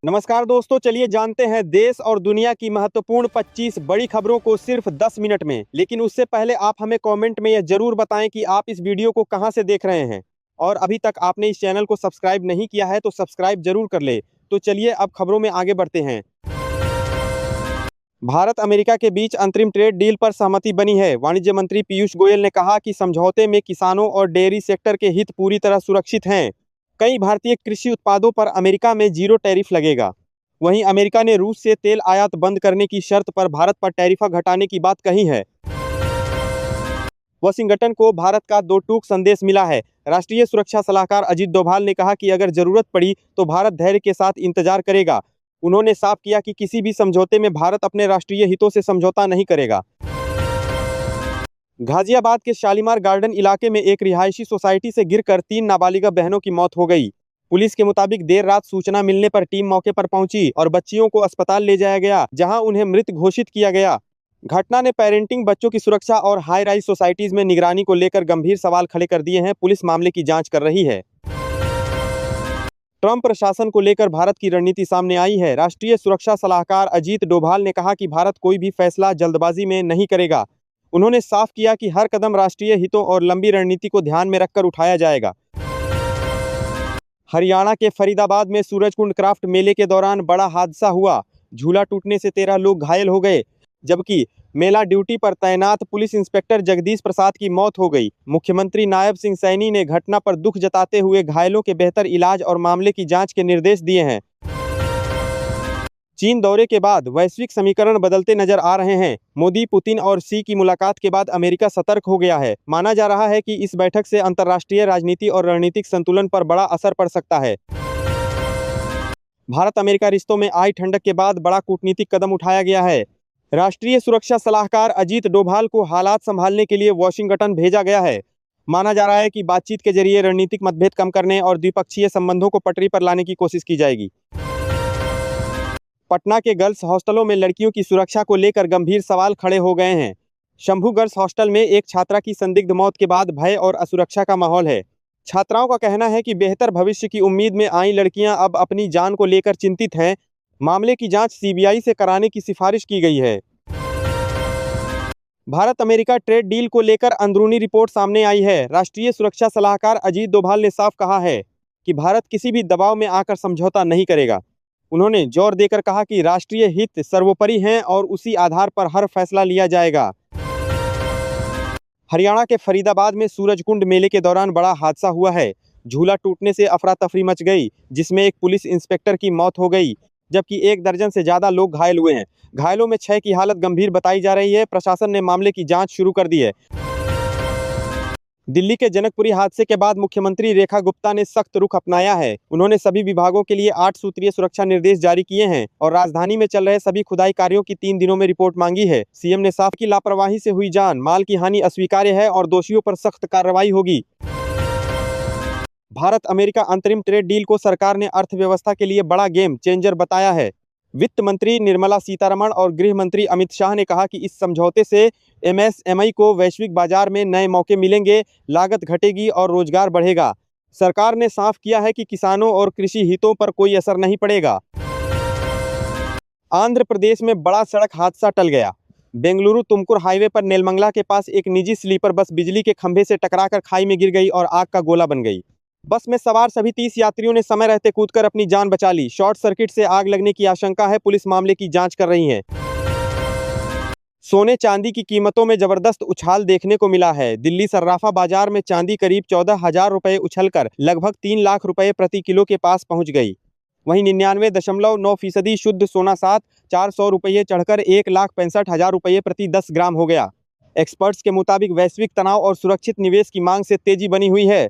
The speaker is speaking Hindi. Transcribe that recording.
नमस्कार दोस्तों, चलिए जानते हैं देश और दुनिया की महत्वपूर्ण 25 बड़ी खबरों को सिर्फ 10 मिनट में। लेकिन उससे पहले आप हमें कमेंट में यह जरूर बताएं कि आप इस वीडियो को कहां से देख रहे हैं। और अभी तक आपने इस चैनल को सब्सक्राइब नहीं किया है तो सब्सक्राइब जरूर कर ले। तो चलिए अब खबरों में आगे बढ़ते हैं। भारत अमेरिका के बीच अंतरिम ट्रेड डील पर सहमति बनी है। वाणिज्य मंत्री पीयूष गोयल ने कहा कि समझौते में किसानों और डेयरी सेक्टर के हित पूरी तरह सुरक्षित हैं। कई भारतीय कृषि उत्पादों पर अमेरिका में जीरो टैरिफ लगेगा। वहीं अमेरिका ने रूस से तेल आयात बंद करने की शर्त पर भारत पर टैरिफ घटाने की बात कही है। वाशिंगटन को भारत का दो टूक संदेश मिला है। राष्ट्रीय सुरक्षा सलाहकार अजीत डोभाल ने कहा कि अगर जरूरत पड़ी तो भारत धैर्य के साथ इंतजार करेगा। उन्होंने साफ किया कि किसी भी समझौते में भारत अपने राष्ट्रीय हितों से समझौता नहीं करेगा। गाजियाबाद के शालीमार गार्डन इलाके में एक रिहायशी सोसाइटी से गिरकर 3 नाबालिगा बहनों की मौत हो गई। पुलिस के मुताबिक देर रात सूचना मिलने पर टीम मौके पर पहुंची और बच्चियों को अस्पताल ले जाया गया, जहां उन्हें मृत घोषित किया गया। घटना ने पेरेंटिंग, बच्चों की सुरक्षा और हाई राइज सोसाइटीज में निगरानी को लेकर गंभीर सवाल खड़े कर दिए हैं। पुलिस मामले की जांच कर रही है। ट्रंप प्रशासन को लेकर भारत की रणनीति सामने आई है। राष्ट्रीय सुरक्षा सलाहकार अजीत डोभाल ने कहा कि भारत कोई भी फैसला जल्दबाजी में नहीं करेगा। उन्होंने साफ किया कि हर कदम राष्ट्रीय हितों और लंबी रणनीति को ध्यान में रखकर उठाया जाएगा। हरियाणा के फरीदाबाद में सूरजकुंड क्राफ्ट मेले के दौरान बड़ा हादसा हुआ। झूला टूटने से 13 लोग घायल हो गए, जबकि मेला ड्यूटी पर तैनात पुलिस इंस्पेक्टर जगदीश प्रसाद की मौत हो गई। मुख्यमंत्री नायब सिंह सैनी ने घटना पर दुख जताते हुए घायलों के बेहतर इलाज और मामले की जांच के निर्देश दिए हैं। चीन दौरे के बाद वैश्विक समीकरण बदलते नजर आ रहे हैं। मोदी, पुतिन और शी की मुलाकात के बाद अमेरिका सतर्क हो गया है। माना जा रहा है कि इस बैठक से अंतर्राष्ट्रीय राजनीति और रणनीतिक संतुलन पर बड़ा असर पड़ सकता है। भारत अमेरिका रिश्तों में आई ठंडक के बाद बड़ा कूटनीतिक कदम उठाया गया है। राष्ट्रीय सुरक्षा सलाहकार अजीत डोभाल को हालात संभालने के लिए वॉशिंगटन भेजा गया है। माना जा रहा है कि बातचीत के जरिए रणनीतिक मतभेद कम करने और द्विपक्षीय संबंधों को पटरी पर लाने की कोशिश की जाएगी। पटना के गर्ल्स हॉस्टलों में लड़कियों की सुरक्षा को लेकर गंभीर सवाल खड़े हो गए हैं। शंभू गर्ल्स हॉस्टल में एक छात्रा की संदिग्ध मौत के बाद भय और असुरक्षा का माहौल है। छात्राओं का कहना है कि बेहतर भविष्य की उम्मीद में आई लड़कियां अब अपनी जान को लेकर चिंतित हैं। मामले की जांच सीबीआई से कराने की सिफारिश की गई है। भारत अमेरिका ट्रेड डील को लेकर अंदरूनी रिपोर्ट सामने आई है। राष्ट्रीय सुरक्षा सलाहकार अजीत डोभाल ने साफ कहा है कि भारत किसी भी दबाव में आकर समझौता नहीं करेगा। उन्होंने जोर देकर कहा कि राष्ट्रीय हित सर्वोपरि हैं और उसी आधार पर हर फैसला लिया जाएगा। हरियाणा के फरीदाबाद में सूरजकुंड मेले के दौरान बड़ा हादसा हुआ है। झूला टूटने से अफरा तफरी मच गई, जिसमें एक पुलिस इंस्पेक्टर की मौत हो गई, जबकि 1 दर्जन से ज्यादा लोग घायल हुए हैं। घायलों में 6 की हालत गंभीर बताई जा रही है। प्रशासन ने मामले की जांच शुरू कर दी है। दिल्ली के जनकपुरी हादसे के बाद मुख्यमंत्री रेखा गुप्ता ने सख्त रुख अपनाया है। उन्होंने सभी विभागों के लिए 8 सूत्रीय सुरक्षा निर्देश जारी किए हैं और राजधानी में चल रहे सभी खुदाई कार्यों की 3 दिनों में रिपोर्ट मांगी है। सीएम ने साफ की लापरवाही से हुई जान, माल की हानि अस्वीकार्य है और दोषियों पर सख्त कार्रवाई होगी। भारत अमेरिका अंतरिम ट्रेड डील को सरकार ने अर्थव्यवस्था के लिए बड़ा गेम चेंजर बताया है। वित्त मंत्री निर्मला सीतारमण और गृह मंत्री अमित शाह ने कहा कि इस समझौते से एमएसएमई को वैश्विक बाजार में नए मौके मिलेंगे, लागत घटेगी और रोजगार बढ़ेगा। सरकार ने साफ किया है कि किसानों और कृषि हितों पर कोई असर नहीं पड़ेगा। आंध्र प्रदेश में बड़ा सड़क हादसा टल गया। बेंगलुरु तुमकुर हाईवे पर नेलमंगला के पास एक निजी स्लीपर बस बिजली के खंभे से टकराकर खाई में गिर गई और आग का गोला बन गई। बस में सवार सभी 30 यात्रियों ने समय रहते कूदकर अपनी जान बचा ली। शॉर्ट सर्किट से आग लगने की आशंका है। पुलिस मामले की जांच कर रही है। सोने चांदी की कीमतों में जबरदस्त उछाल देखने को मिला है। दिल्ली सर्राफा बाजार में चांदी करीब 14,000 रुपये उछलकर लगभग 3 लाख रुपये प्रति किलो के पास पहुंच गई। वहीं 99.9% शुद्ध सोना साथ 400 रुपये चढ़कर 1,65,000 रुपये प्रति 10 ग्राम हो गया। एक्सपर्ट्स के मुताबिक वैश्विक तनाव और सुरक्षित निवेश की मांग से तेजी बनी हुई है।